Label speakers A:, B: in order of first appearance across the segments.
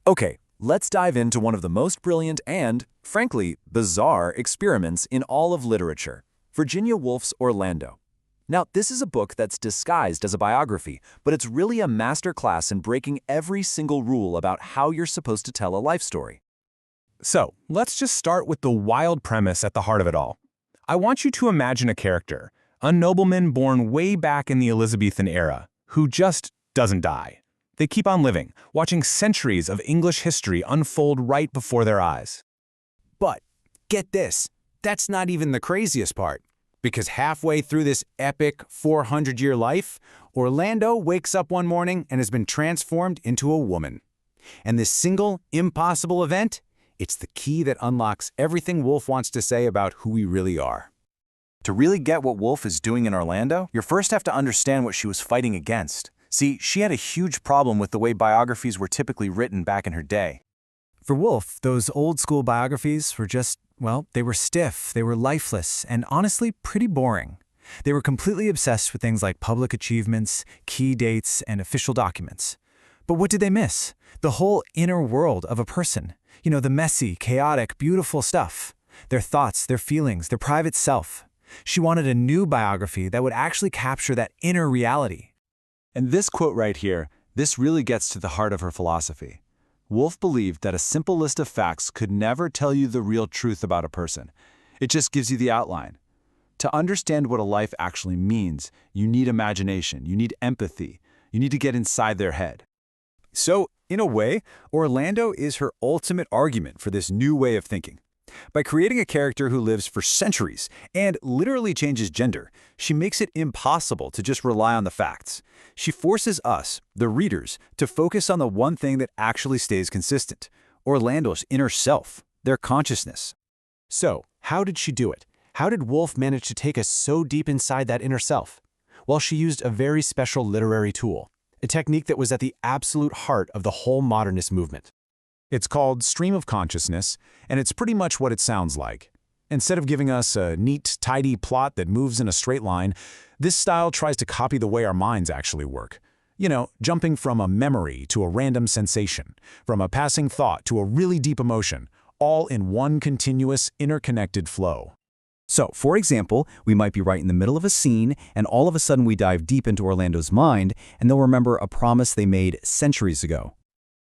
A: Okay, let's dive into one of the most brilliant and, frankly, bizarre experiments in all of literature, Virginia Woolf's Orlando. Now, this is a book that's disguised as a biography, but it's really a masterclass in breaking every single rule about how you're supposed to tell a life story.
B: So, let's just start with the wild premise at the heart of it all. I want you to imagine a character, a nobleman born way back in the Elizabethan era, who just doesn't die. They keep on living, watching centuries of English history unfold right before their eyes.
C: But get this, that's not even the craziest part. Because halfway through this epic 400-year life, Orlando wakes up one morning and has been transformed into a woman. And this single, impossible event, it's the key that unlocks everything Woolf wants to say about who we really are.
A: To really get what Woolf is doing in Orlando, you first have to understand what she was fighting against. See, she had a huge problem with the way biographies were typically written back in her day.
D: For Woolf, those old-school biographies were just, well, they were stiff, they were lifeless, and honestly pretty boring. They were completely obsessed with things like public achievements, key dates, and official documents. But what did they miss? The whole inner world of a person. You know, the messy, chaotic, beautiful stuff. Their thoughts, their feelings, their private self. She wanted a new biography that would actually capture that inner reality.
A: And this quote right here, this really gets to the heart of her philosophy. Woolf believed that a simple list of facts could never tell you the real truth about a person. It just gives you the outline. To understand what a life actually means, you need imagination, you need empathy, you need to get inside their head.
C: So, in a way, Orlando is her ultimate argument for this new way of thinking. By creating a character who lives for centuries and literally changes gender, she makes it impossible to just rely on the facts. She forces us, the readers, to focus on the one thing that actually stays consistent: Orlando's inner self, their consciousness. So, how did she do it? How did Woolf manage to take us so deep inside that inner self? Well, she used a very special literary tool, a technique that was at the absolute heart of the whole modernist movement.
B: It's called stream of consciousness, and it's pretty much what it sounds like. Instead of giving us a neat, tidy plot that moves in a straight line, this style tries to copy the way our minds actually work. You know, jumping from a memory to a random sensation, from a passing thought to a really deep emotion, all in one continuous, interconnected flow.
C: So, for example, we might be right in the middle of a scene, and all of a sudden we dive deep into Orlando's mind, and they'll remember a promise they made centuries ago.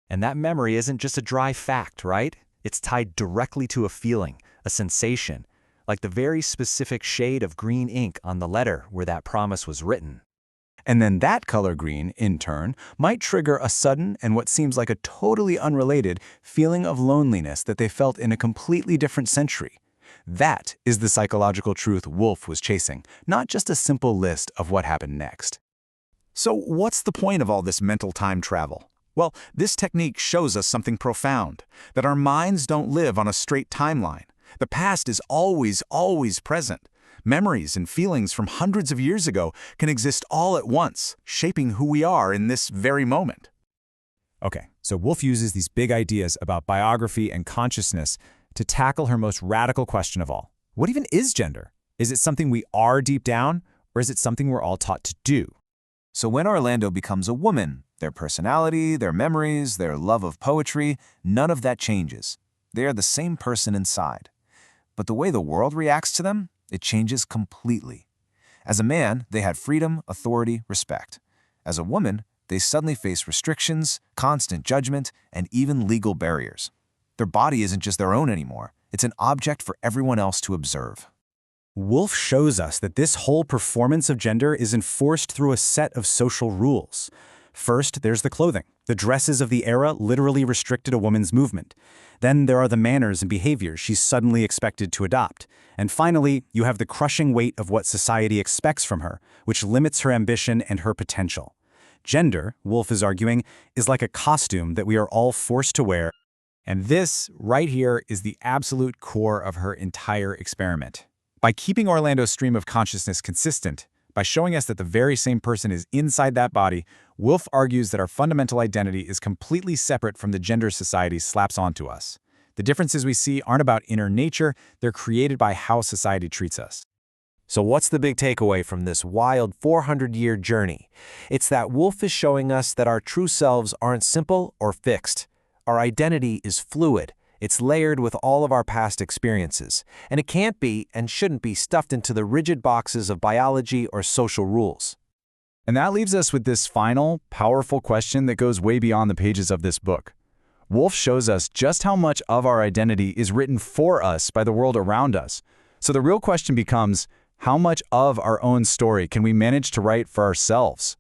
E: And that memory isn't just a dry fact, right? It's tied directly to a feeling, a sensation, like the very specific shade of green ink on the letter where that promise was written.
C: And then that color green, in turn, might trigger a sudden and what seems like a totally unrelated feeling of loneliness that they felt in a completely different century. That is the psychological truth Woolf was chasing, not just a simple list of what happened next.
F: So what's the point of all this mental time travel? Well, this technique shows us something profound, that our minds don't live on a straight timeline. The past is always present. Memories and feelings from hundreds of years ago can exist all at once, shaping who we are in this very moment.
D: Okay, so Woolf uses these big ideas about biography and consciousness to tackle her most radical question of all. What even is gender? Is it something we are deep down, or is it something we're all taught to do?
A: So when Orlando becomes a woman, their personality, their memories, their love of poetry, none of that changes. They are the same person inside. But the way the world reacts to them, it changes completely. As a man, they had freedom, authority, respect. As a woman, they suddenly face restrictions, constant judgment, and even legal barriers. Their body isn't just their own anymore. It's an object for everyone else to observe.
D: Woolf shows us that this whole performance of gender is enforced through a set of social rules. First, there's the clothing. The dresses of the era literally restricted a woman's movement. Then there are the manners and behaviors she's suddenly expected to adopt. And finally, you have the crushing weight of what society expects from her, which limits her ambition and her potential. Gender, Woolf is arguing, is like a costume that we are all forced to wear. And this, right here, is the absolute core of her entire experiment. By keeping Orlando's stream of consciousness consistent, by showing us that the very same person is inside that body, Woolf argues that our fundamental identity is completely separate from the gender society slaps onto us. The differences we see aren't about inner nature, they're created by how society treats us.
E: So what's the big takeaway from this wild 400-year journey? It's that Woolf is showing us that our true selves aren't simple or fixed.
G: Our identity is fluid. It's layered with all of our past experiences, and it can't be and shouldn't be stuffed into the rigid boxes of biology or social rules.
B: And that leaves us with this final, powerful question that goes way beyond the pages of this book. Woolf shows us just how much of our identity is written for us by the world around us. So the real question becomes, how much of our own story can we manage to write for ourselves?